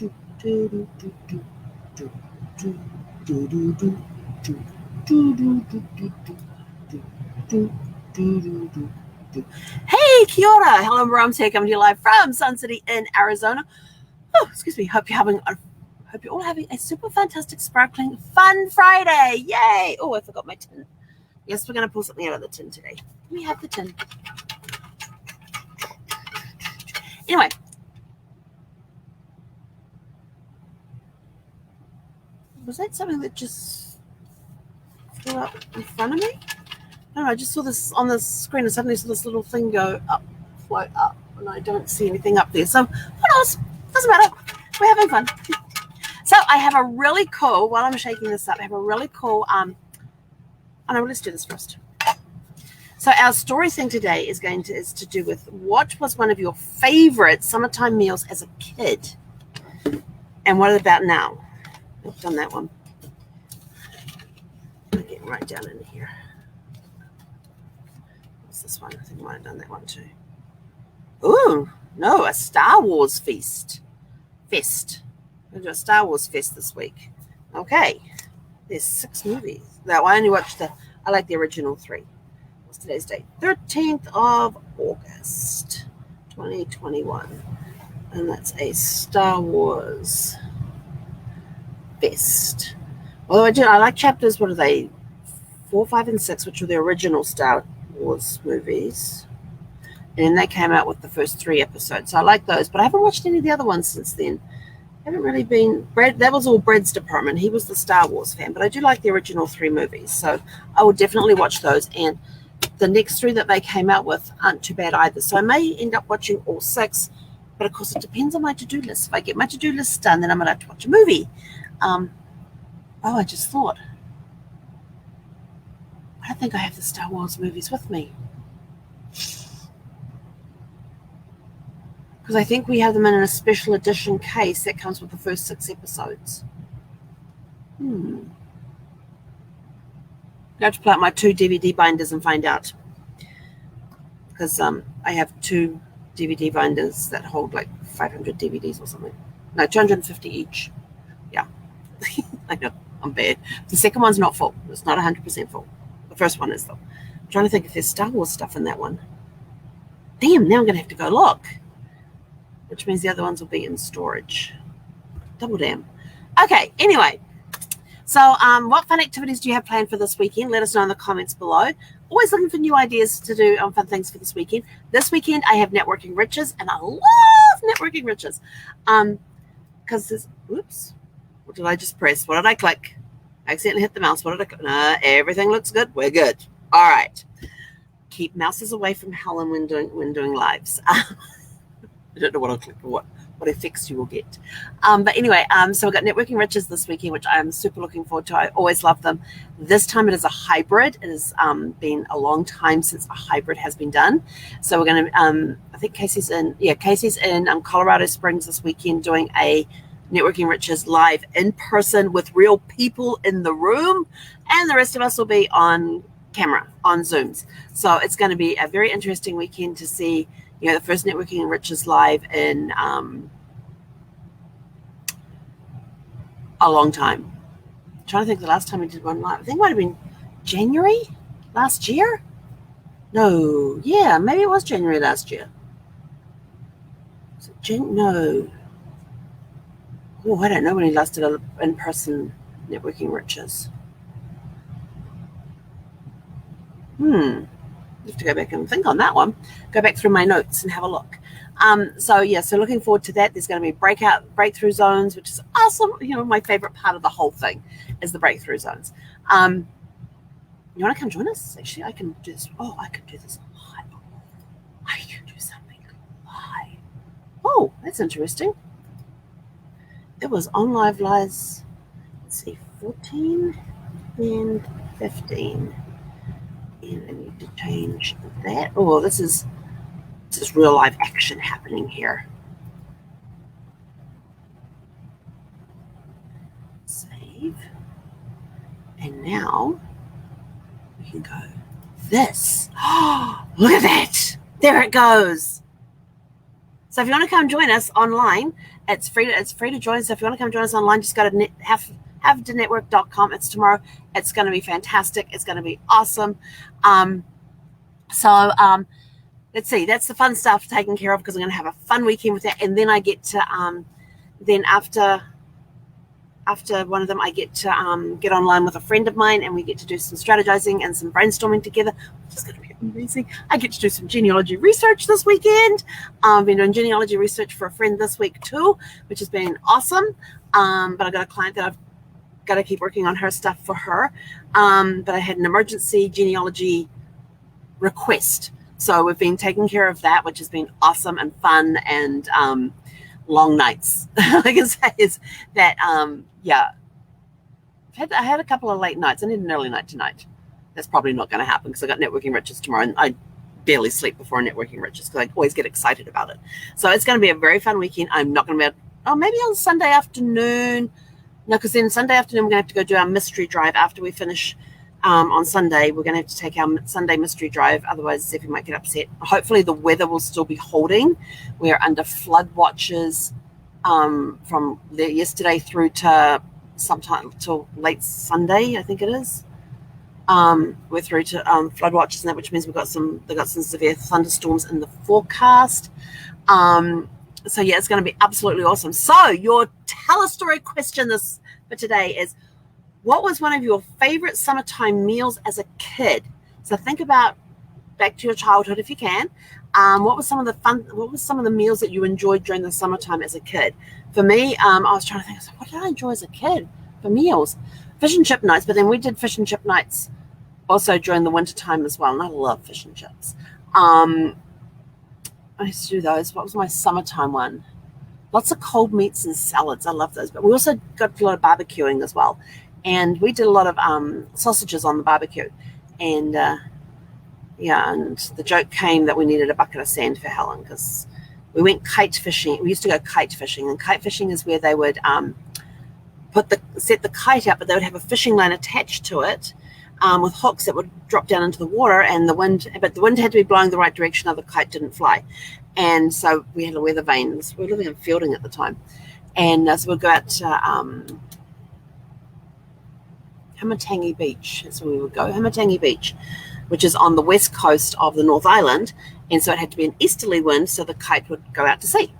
Hey, kia ora. Helen Brahms here, coming to you live from Sun City in Arizona. Oh, excuse me. Hope you're all having a super fantastic, sparkling, fun Friday. Yay! Oh, I forgot my tin. Yes, we're going to pull something out of the tin today. Let me have the tin. Anyway. Was that something that just flew up in front of me? I don't know. I just saw this on the screen and suddenly saw this little thing go up, float up, and I don't see anything up there. So, who knows? Doesn't matter. We're having fun. So, I have a really cool, while I'm shaking this up, I have a really cool, oh no, let's do this first. So, our story thing today is to do with what was one of your favorite summertime meals as a kid? And what about now? I've done that one. I'm getting right down in here. What's this one? I think I might have done that one too. Ooh, no, a Star Wars fest. We're going to do a Star Wars fest this week. Okay. There's 6 movies. Now, I only watched I like the original 3. What's today's date? 13th of August, 2021. And that's a Star Wars fest. Although I like chapters, what are they? 4, 5, and 6, which are the original Star Wars movies. And they came out with the first 3 episodes. So I like those, but I haven't watched any of the other ones since then. I haven't really been. Brad, that was all Brad's department. He was the Star Wars fan, but I do like the original 3 movies. So I will definitely watch those. And the next 3 that they came out with aren't too bad either. So I may end up watching all 6, but of course it depends on my to-do list. If I get my to-do list done, then I'm going to have to watch a movie. I just thought, I don't think I have the Star Wars movies with me. Because I think we have them in a special edition case that comes with the first 6 episodes. I have to pull out my 2 DVD binders and find out. Because I have 2 DVD binders that hold like 500 DVDs or something. No, 250 each. Yeah. I know, I'm bad. The second one's not full. It's not 100% full. The first one is, though. I'm trying to think if there's Star Wars stuff in that one. Damn, now I'm going to have to go look. Which means the other ones will be in storage. Double damn. Okay, anyway. So what fun activities do you have planned for this weekend? Let us know in the comments below. Always looking for new ideas to do on fun things for this weekend. This weekend, I have Networking Riches, and I love Networking Riches. Because there's, oops. What did I just press? What did I click? I accidentally hit the mouse. What did I click? Everything looks good. We're good. All right. Keep mouses away from Helen when doing lives. I don't know what I'll click or what effects you will get. But anyway, so we've got Networking Riches this weekend, which I'm super looking forward to. I always love them. This time it is a hybrid. It has been a long time since a hybrid has been done. So we're going to, I think Casey's in Colorado Springs this weekend doing a Networking Riches live in person with real people in the room, and the rest of us will be on camera, on Zooms. So it's going to be a very interesting weekend to see, the first Networking Riches live in a long time. I'm trying to think the last time we did one live. I think it might have been January last year. No, yeah, maybe it was January last year. No. Oh, I don't know when he last did an in-person Networking Riches. You have to go back and think on that one. Go back through my notes and have a look. So looking forward to that. There's going to be breakthrough zones, which is awesome. My favorite part of the whole thing is the breakthrough zones. You want to come join us? Actually, I can do this. Oh, I could do this live. I can do something live. Oh, that's interesting. It was on live lives, let's see, 14 and 15. And I need to change that. Oh, this is real live action happening here. Save. And now we can go this. Oh, look at that. There it goes. So if you want to come join us online It's free to join. So if you want to come join us online, just go to havethenetwork.com. It's tomorrow. It's going to be fantastic. It's going to be awesome. Let's see. That's the fun stuff taken care of because I'm going to have a fun weekend with that. And then I get to then after one of them, I get to get online with a friend of mine, and we get to do some strategizing and some brainstorming together, which is going to be amazing. I get to do some genealogy research this weekend. I've been doing genealogy research for a friend this week too, which has been awesome. But I've got a client that I've got to keep working on her stuff for her. But I had an emergency genealogy request. So we've been taking care of that, which has been awesome and fun and long nights. I can say is that, I had a couple of late nights. I need an early night tonight. That's probably not going to happen because I got Networking Riches tomorrow, and I barely sleep before Networking Riches because I always get excited about it. So it's going to be a very fun weekend. I'm not going to be maybe on Sunday afternoon. No, because then Sunday afternoon we're going to have to go do our mystery drive after we finish on Sunday. We're going to have to take our Sunday mystery drive. Otherwise, Zeffie might get upset. Hopefully the weather will still be holding. We're under flood watches from yesterday through to sometime till late Sunday, I think it is. We're through to flood watches and that, which means they got some severe thunderstorms in the forecast. So yeah, it's going to be absolutely awesome. So your tell a story question for today is, what was one of your favorite summertime meals as a kid? So think about back to your childhood if you can. What was some of the meals that you enjoyed during the summertime as a kid? For me, I was trying to think, what did I enjoy as a kid for meals? Fish and chip nights, but then we did fish and chip nights also during the winter time as well, and I love fish and chips. I used to do those. What was my summertime one? Lots of cold meats and salads. I love those. But we also got a lot of barbecuing as well. And we did a lot of sausages on the barbecue. And and the joke came that we needed a bucket of sand for Helen because we went kite fishing. We used to go kite fishing, and kite fishing is where they would set the kite up, but they would have a fishing line attached to it with hooks that would drop down into the water, and the wind had to be blowing the right direction, or the kite didn't fly. And so we had to weather vanes. We were living in Fielding at the time, and so we'd go out to Hamatangi Beach. That's where we would go, Hamatangi Beach, which is on the west coast of the North Island. And so it had to be an easterly wind, so the kite would go out to sea.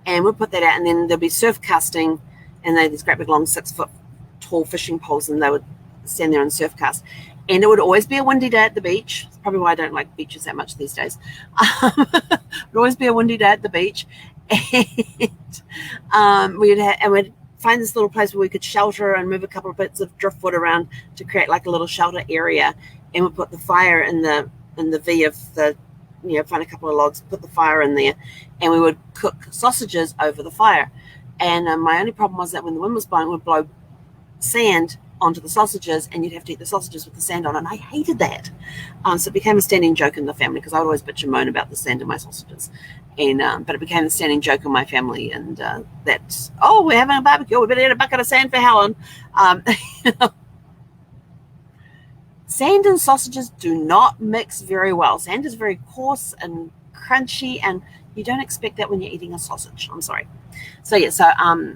And we'd put that out, and then there'd be surf casting, and they had these great big long 6-foot tall fishing poles, and they would stand there and surf cast. And it would always be a windy day at the beach. That's probably why I don't like beaches that much these days. It would always be a windy day at the beach. And we'd find this little place where we could shelter and move a couple of bits of driftwood around to create like a little shelter area. And we'd put the fire in the V of the, find a couple of logs, put the fire in there, and we would cook sausages over the fire. And my only problem was that when the wind was blowing, it would blow sand onto the sausages, and you'd have to eat the sausages with the sand on it. And I hated that. So it became a standing joke in the family because I would always bitch and moan about the sand in my sausages. And but it became a standing joke in my family, and we're having a barbecue. We better eat a bucket of sand for Helen. Sand and sausages do not mix very well. Sand is very coarse and crunchy, and you don't expect that when you're eating a sausage. I'm sorry. So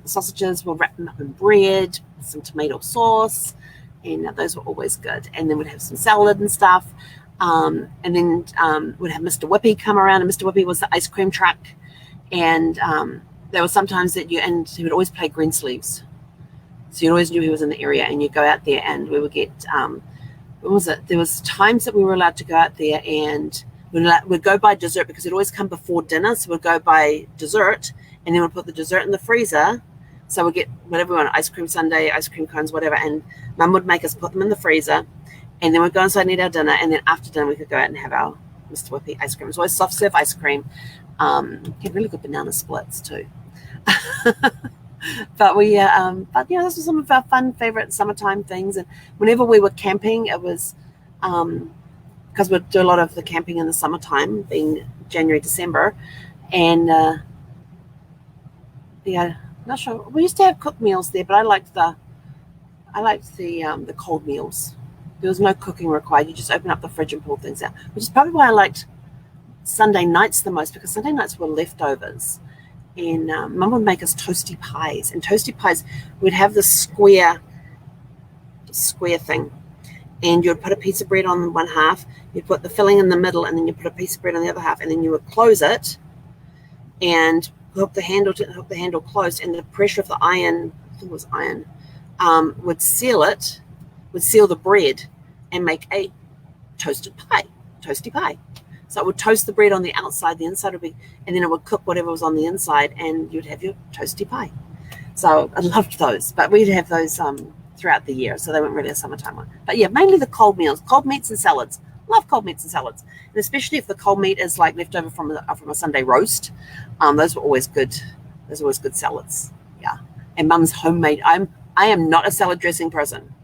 sausages, we'll wrap them up in bread, some tomato sauce, and those were always good. And then we'd have some salad and stuff. And then we'd have Mr. Whippy come around, and Mr. Whippy was the ice cream truck. And there were sometimes and he would always play Greensleeves. So you always knew he was in the area, and you'd go out there, and we would get, what was it? There was times that we were allowed to go out there, and we'd go buy dessert because it'd always come before dinner. So we'd go buy dessert, and then we'd put the dessert in the freezer. So we'd get whatever we want, ice cream sundae, ice cream cones, whatever. And Mum would make us put them in the freezer. And then we'd go inside and eat our dinner. And then after dinner, we could go out and have our Mr. Whippy ice cream. It was always soft serve ice cream. Get really good banana splits too. But this was some of our fun, favorite summertime things. And whenever we were camping, it was because we'd do a lot of the camping in the summertime, being January, December. And not sure. We used to have cooked meals there, but I liked the cold meals. There was no cooking required. You just open up the fridge and pull things out, which is probably why I liked Sunday nights the most, because Sunday nights were leftovers. And Mum would make us toasty pies. And toasty pies, we'd have this square thing. And you'd put a piece of bread on one half, you'd put the filling in the middle, and then you put a piece of bread on the other half, and then you would close it and hook the handle closed, and the pressure of the iron, I think it was iron, would seal the bread and make a toasty pie. So it would toast the bread on the outside, the inside would be, and then it would cook whatever was on the inside, and you'd have your toasty pie. So I loved those, but we'd have those throughout the year, so they weren't really a summertime one. But yeah, mainly the cold meals, cold meats and salads. Love cold meats and salads, and especially if the cold meat is like left over from a Sunday roast. Those were always good. Those were always good salads. Yeah, and Mum's homemade. I am not a salad dressing person.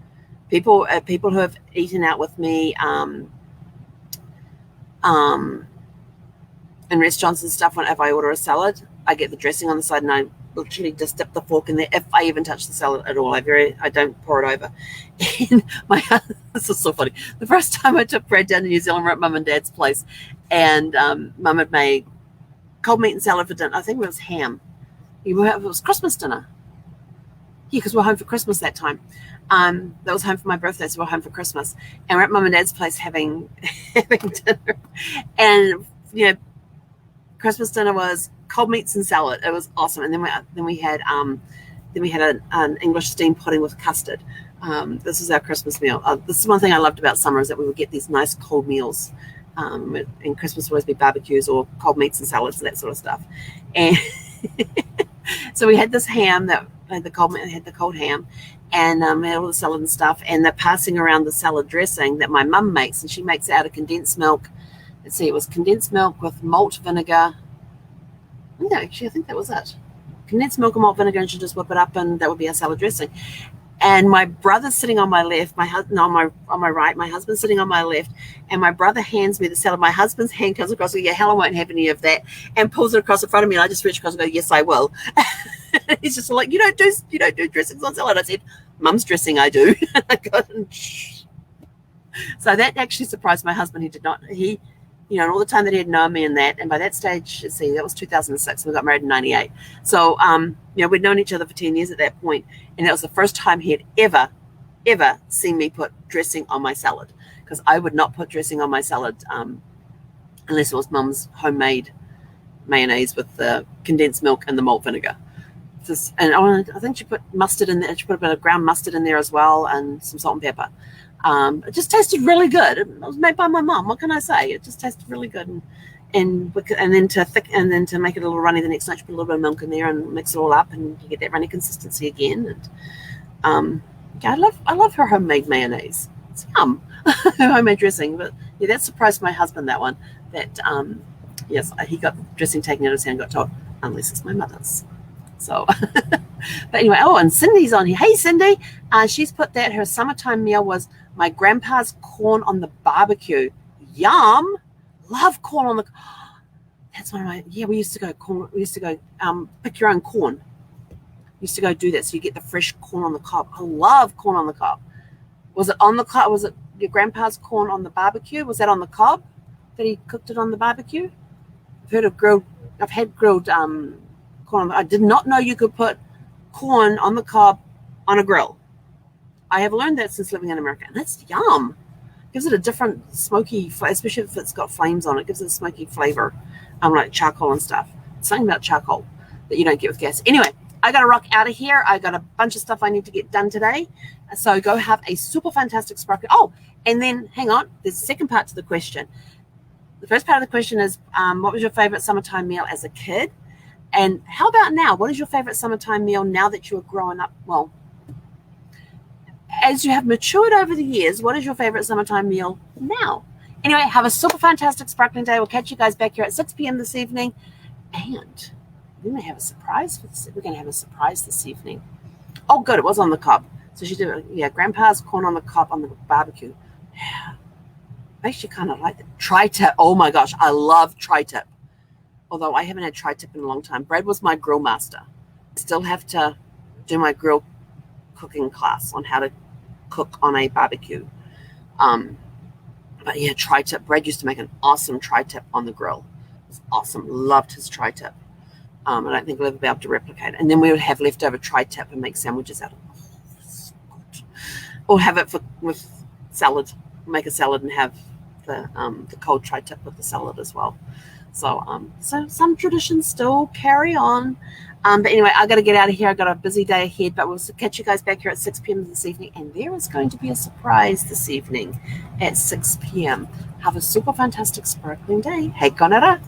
People who have eaten out with me in restaurants and stuff, whenever I order a salad, I get the dressing on the side and I literally just dip the fork in there if I even touch the salad at all. I don't pour it over. And this is so funny. The first time I took Brad down to New Zealand, we're at Mum and Dad's place, and Mum had made cold meat and salad for dinner. I think it was ham. It was Christmas dinner. Yeah, because we're home for Christmas that time. That was home for my birthday, so we're home for Christmas, and we're at Mum and Dad's place having dinner, and Christmas dinner was cold meats and salad. It was awesome. And then we had an English steamed pudding with custard. This is our Christmas meal. This is one thing I loved about summer, is that we would get these nice cold meals. And Christmas would always be barbecues or cold meats and salads and that sort of stuff. And so we had this ham that had the cold ham, and we had all the salad and stuff. And they're passing around the salad dressing that my mum makes, and she makes it out of condensed milk. Let's see, it was condensed milk with malt vinegar. No, actually, I think that was it. Condensed milk and malt vinegar, and she'll just whip it up, and that would be our salad dressing. And my brother's sitting on my left, on my right, my husband's sitting on my left, and my brother hands me the salad. My husband's hand comes across, and Helen won't have any of that, and pulls it across in front of me, and I just reach across and go, yes, I will. He's just like, you don't do dressings on salad. I said, Mum's dressing, I do. So that actually surprised my husband. He did not, all the time that he had known me and by that stage, let's see, that was 2006. We got married in 98. So, we'd known each other for 10 years at that point, and that was the first time he had ever seen me put dressing on my salad, because I would not put dressing on my salad unless it was Mum's homemade mayonnaise with the condensed milk and the malt vinegar. And I think she put mustard in there. She put a bit of ground mustard in there as well, and some salt and pepper. It just tasted really good. It was made by my mum. What can I say? It just tasted really good. And then to make it a little runny the next night, you put a little bit of milk in there and mix it all up, and you get that runny consistency again. And I love her homemade mayonnaise. It's yum. Her homemade dressing. But yeah, that surprised my husband, that one. That yes, he got the dressing taken out of his hand and got told, unless it's my mother's. So, but anyway, and Cindy's on here. Hey, Cindy. She's put that her summertime meal was my grandpa's corn on the barbecue. Yum. Love corn on the. That's one of my. Yeah, we used to go pick your own corn. Used to go do that, so you get the fresh corn on the cob. I love corn on the cob. Was it on the cob? Was it your grandpa's corn on the barbecue? Was that on the cob that he cooked it on the barbecue? I've had grilled corn. I did not know you could put corn on the cob on a grill. I have learned that since living in America, and that's yum. Gives it a different smoky, especially if it's got flames on it. Gives it a smoky flavor, like charcoal and stuff. Something about charcoal that you don't get with gas. Anyway, I got to rock out of here. I got a bunch of stuff I need to get done today. So go have a super fantastic sparkle. Oh, and then hang on. There's a second part to the question. The first part of the question is, what was your favorite summertime meal as a kid? And how about now? What is your favorite summertime meal now that you are growing up? Well, as you have matured over the years, what is your favorite summertime meal now? Anyway, have a super fantastic sparkling day. We'll catch you guys back here at 6 p.m. this evening. And we may have a surprise for this. We're going to have a surprise this evening. Oh, good. It was on the cob. So she did, grandpa's corn on the cob on the barbecue. Yeah. I actually kind of like it. Tri-tip. Oh my gosh. I love tri-tip. Although I haven't had tri-tip in a long time. Brad was my grill master. I still have to do my grill cooking class on how to cook on a barbecue. But yeah, tri-tip. Brad used to make an awesome tri-tip on the grill. It was awesome. Loved his tri-tip. I don't think we'll ever be able to replicate it. And then we would have leftover tri-tip and make sandwiches out of it. Oh, so good. Or have it with salad. Make a salad and have the cold tri-tip with the salad as well. So some traditions still carry on. But anyway, I got to get out of here. I've got a busy day ahead, but we'll catch you guys back here at 6 p.m. this evening. And there is going to be a surprise this evening at 6 p.m. Have a super fantastic sparkling day. Hei konara.